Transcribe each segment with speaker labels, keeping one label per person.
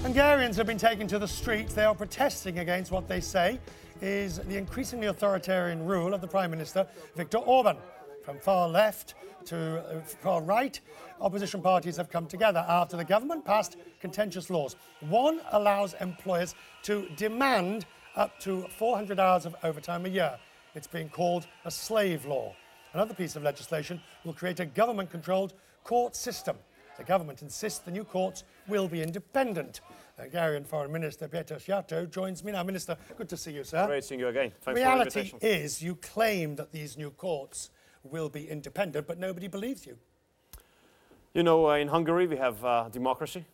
Speaker 1: Hungarians have been taken to the streets. They are protesting against what they say is the increasingly authoritarian rule of the Prime Minister, Viktor Orban. From far left to far right, opposition parties have come together after the government passed contentious laws. One allows employers to demand up to 400 hours of overtime a year. It's being called a slave law. Another piece of legislation will create a government-controlled court system. The government insists the new courts will be independent. Hungarian Foreign Minister Péter Szijjártó joins me now. Minister, good to see you, sir.
Speaker 2: Great seeing you again. Thanks
Speaker 1: Reality
Speaker 2: for the invitation.
Speaker 1: is you claim that these new courts will be independent, but nobody believes you.
Speaker 2: You know, in Hungary we have democracy.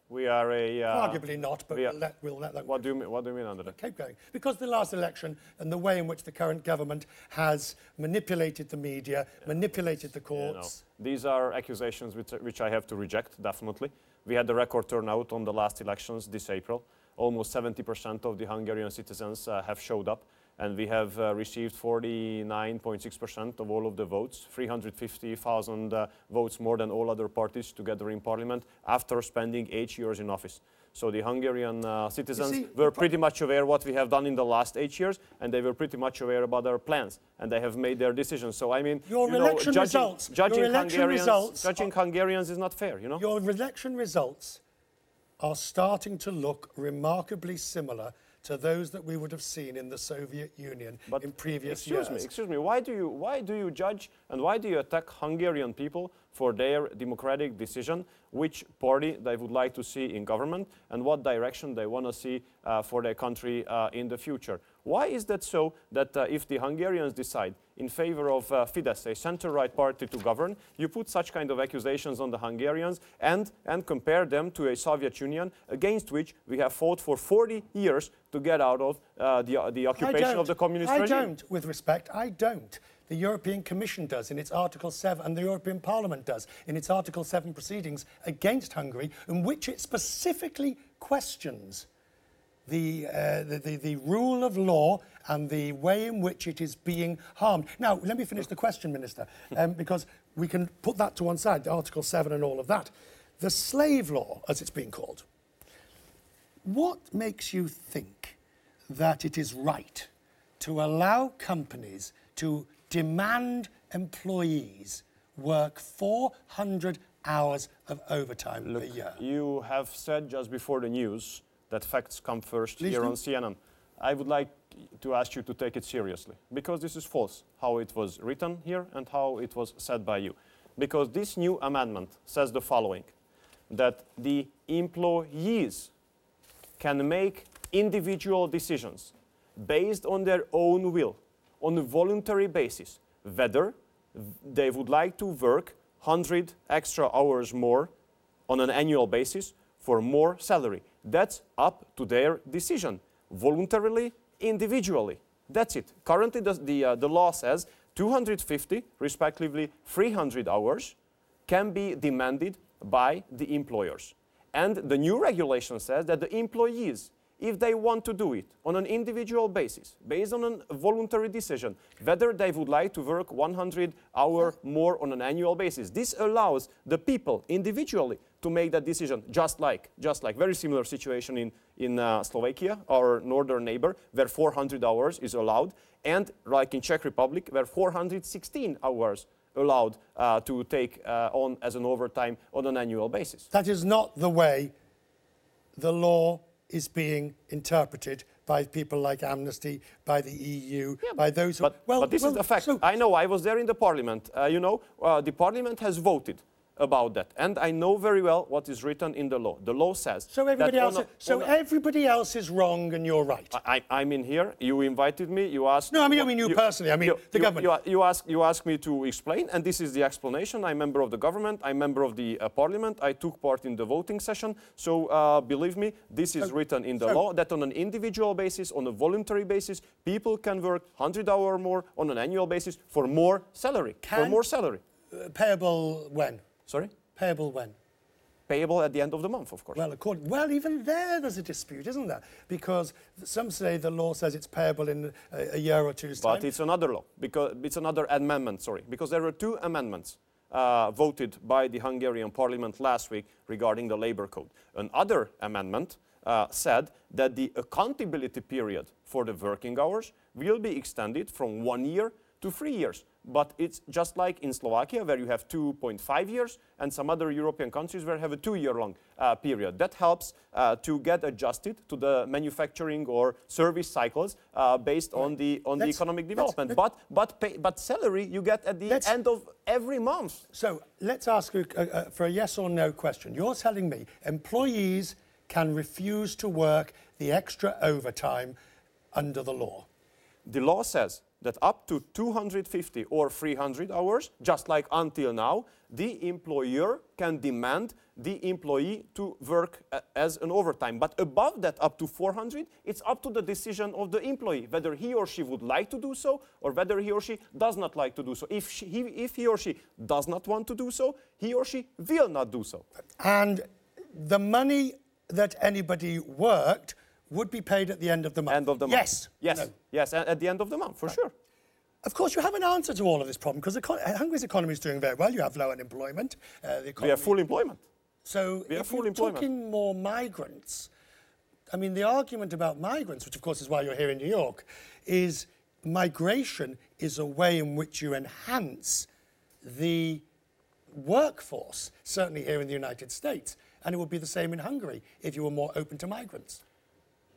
Speaker 2: We are a...
Speaker 1: Arguably not, but we'll let that go.
Speaker 2: What do you mean under that?
Speaker 1: Keep going. Because the last election and the way in which the current government has manipulated the media, manipulated the courts...
Speaker 2: These are accusations which I have to reject, definitely. We had a record turnout on the last elections this April. Almost 70% of the Hungarian citizens have showed up, and we have received 49.6% of all of the votes, 350,000 votes more than all other parties together in parliament after spending 8 years in office. So the Hungarian citizens were pretty much aware what we have done in the last 8 years, and they were pretty much aware about our plans, and they have made their decisions. So I mean, judging Hungarians is not fair, you know.
Speaker 1: Your election results are starting to look remarkably similar to those that we would have seen in the Soviet Union in previous years.
Speaker 2: Excuse me, why do you judge and why do you attack Hungarian people for their democratic decision, which party they would like to see in government and what direction they want to see for their country in the future? Why is that so that if the Hungarians decide in favor of Fidesz, a center-right party to govern, you put such kind of accusations on the Hungarians and compare them to a Soviet Union against which we have fought for 40 years to get out of the occupation of the communist regime?
Speaker 1: I don't, with respect, I don't. The European Commission does in its Article 7, and the European Parliament does in its Article 7 proceedings against Hungary, in which it specifically questions the rule of law and the way in which it is being harmed. Now, let me finish the question, Minister, because we can put that to one side, the Article 7 and all of that. The slave law, as it's being called, what makes you think that it is right to allow companies to demand employees work 400 hours of overtime a year?
Speaker 2: You have said just before the news that facts come first here on CNN. I would like to ask you to take it seriously, because this is false, how it was written here and how it was said by you. Because this new amendment says the following, that the employees can make individual decisions based on their own will, on a voluntary basis, whether they would like to work 100 extra hours more on an annual basis for more salary. That's up to their decision, voluntarily, individually. That's it. Currently, the law says 250, respectively 300 hours can be demanded by the employers. And the new regulation says that the employees, if they want to do it on an individual basis, based on a voluntary decision, whether they would like to work 100 hours more on an annual basis. This allows the people individually to make that decision, just like very similar situation in Slovakia, our northern neighbor, where 400 hours is allowed, and like in Czech Republic, where 416 hours allowed to take on as an overtime on an annual basis.
Speaker 1: That is not the way the law is being interpreted by people like Amnesty, by the EU, by those who...
Speaker 2: But this is the fact. So I know, I was there in the parliament. The parliament has voted about that. And I know very well what is written in the law. The law says...
Speaker 1: So everybody else is wrong and you're right?
Speaker 2: I'm in here. You invited me. You asked...
Speaker 1: No, I mean you personally. I mean the government.
Speaker 2: You asked me to explain, and this is the explanation. I'm member of the government. I'm member of the parliament. I took part in the voting session. So believe me, this is written in the law that on an individual basis, on a voluntary basis, people can work 100 hours more on an annual basis for more salary.
Speaker 1: Payable when?
Speaker 2: Sorry?
Speaker 1: Payable when?
Speaker 2: Payable at the end of the month, of course.
Speaker 1: Well, even there's a dispute, isn't there? Because some say the law says it's payable in a year or two's time.
Speaker 2: But it's another law, because it's another amendment, sorry. Because there were two amendments voted by the Hungarian parliament last week regarding the labor code. Another amendment said that the accountability period for the working hours will be extended from 1 year to 3 years. But it's just like in Slovakia, where you have 2.5 years, and some other European countries where you have a 2-year-long period. That helps to get adjusted to the manufacturing or service cycles based on the economic development. But salary you get at the end of every month.
Speaker 1: So let's ask for a yes or no question. You're telling me employees can refuse to work the extra overtime under the law?
Speaker 2: The law says that up to 250 or 300 hours, just like until now, the employer can demand the employee to work as an overtime. But above that, up to 400, it's up to the decision of the employee, whether he or she would like to do so, or whether he or she does not like to do so. If he or she does not want to do so, he or she will not do so.
Speaker 1: And the money that anybody worked would be paid at the end of the month?
Speaker 2: End of the month.
Speaker 1: Yes.
Speaker 2: Yes.
Speaker 1: No.
Speaker 2: Yes, at the end of the month, for sure.
Speaker 1: Of course, you have an answer to all of this problem, because Hungary's economy is doing very well. You have low unemployment.
Speaker 2: We have full employment.
Speaker 1: So if you took in more migrants, I mean, the argument about migrants, which of course is why you're here in New York, is migration is a way in which you enhance the workforce, certainly here in the United States. And it would be the same in Hungary if you were more open to migrants.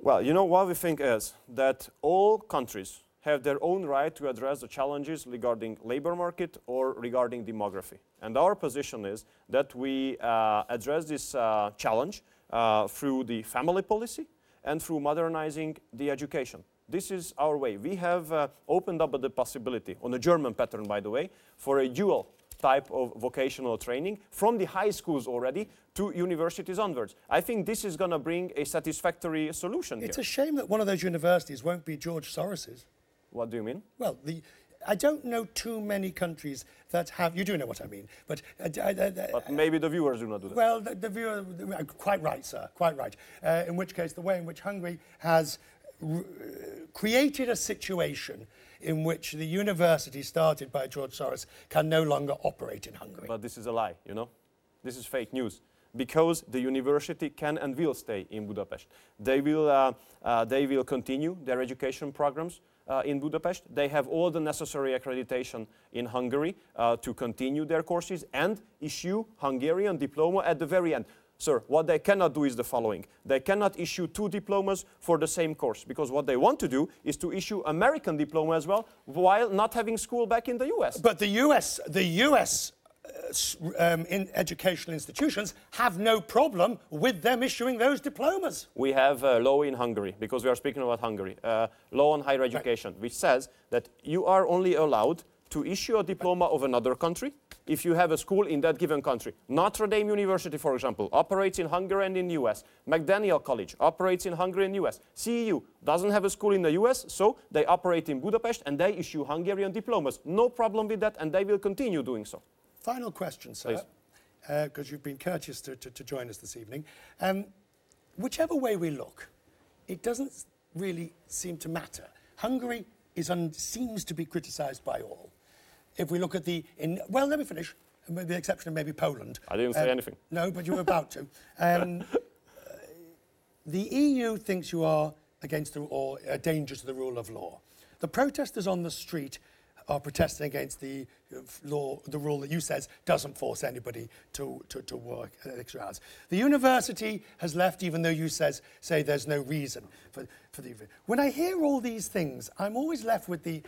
Speaker 2: Well, you know, what we think is that all countries have their own right to address the challenges regarding labor market or regarding demography. And our position is that we address this challenge through the family policy and through modernizing the education. This is our way. We have opened up the possibility, on a German pattern, by the way, for a dual type of vocational training from the high schools already to universities onwards. I think this is going to bring a satisfactory solution
Speaker 1: It's
Speaker 2: here.
Speaker 1: a shame that one of those universities won't be George Soros's.
Speaker 2: What do you mean?
Speaker 1: Well, I don't know too many countries that have... You do know what I mean, but...
Speaker 2: But maybe the viewers do not do that.
Speaker 1: Well, the viewer... Quite right, sir, quite right. In which case, the way in which Hungary has created a situation in which the university started by George Soros can no longer operate in Hungary.
Speaker 2: But this is a lie, you know? This is fake news. Because the university can and will stay in Budapest. They will continue their education programs in Budapest. They have all the necessary accreditation in Hungary to continue their courses and issue Hungarian diploma at the very end. Sir, what they cannot do is the following. They cannot issue 2 diplomas for the same course, because what they want to do is to issue American diploma as well, while not having school back in the US.
Speaker 1: But the US in educational institutions have no problem with them issuing those diplomas.
Speaker 2: We have a law in Hungary, because we are speaking about Hungary, law on higher education, which says that you are only allowed to issue a diploma of another country if you have a school in that given country. Notre Dame University, for example, operates in Hungary and in the US. McDaniel College operates in Hungary and US. CEU doesn't have a school in the US, so they operate in Budapest and they issue Hungarian diplomas. No problem with that, and they will continue doing so.
Speaker 1: Final question, sir, because you've been courteous to join us this evening. Whichever way we look, it doesn't really seem to matter. Hungary seems to be criticised by all. If we look at well, let me finish, with the exception of maybe Poland.
Speaker 2: I didn't say anything.
Speaker 1: No, but you were about to. The EU thinks you are against a danger to the rule of law. The protesters on the street are protesting against the rule that you says doesn't force anybody to work extra hours. The university has left, even though you say there's no reason for the... When I hear all these things, I'm always left with the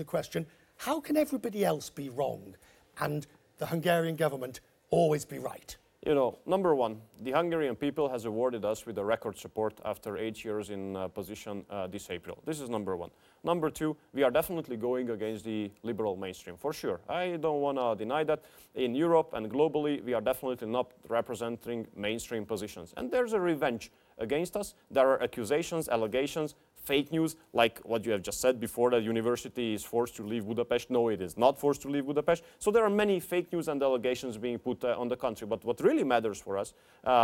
Speaker 1: question, how can everybody else be wrong and the Hungarian government always be right?
Speaker 2: You know, number one, the Hungarian people has awarded us with a record support after 8 years in position this April. This is number one. Number two, we are definitely going against the liberal mainstream, for sure. I don't want to deny that. In Europe and globally, we are definitely not representing mainstream positions. And there's a revenge against us. There are accusations, allegations, fake news, like what you have just said before, that university is forced to leave Budapest. No, it is not forced to leave Budapest. So there are many fake news and allegations being put on the country. But what really matters for us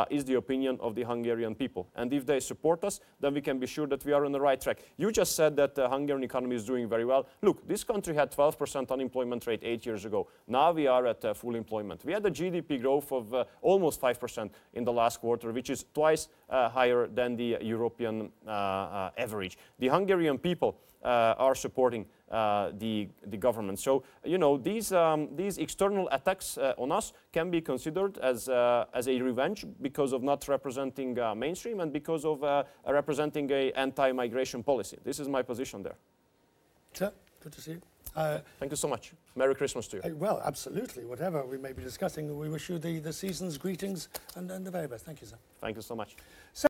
Speaker 2: is the opinion of the Hungarian people. And if they support us, then we can be sure that we are on the right track. You just said that the Hungarian economy is doing very well. Look, this country had 12% unemployment rate 8 years ago. Now we are at full employment. We had a GDP growth of almost 5% in the last quarter, which is twice higher than the European average. The Hungarian people are supporting the government. So, you know, these external attacks on us can be considered as a revenge because of not representing mainstream and because of representing an anti-migration policy. This is my position there.
Speaker 1: Sir, good to see you.
Speaker 2: Thank you so much. Merry Christmas to you.
Speaker 1: Well, absolutely. Whatever we may be discussing, we wish you the season's greetings and the very best. Thank you, sir.
Speaker 2: Thank you so much.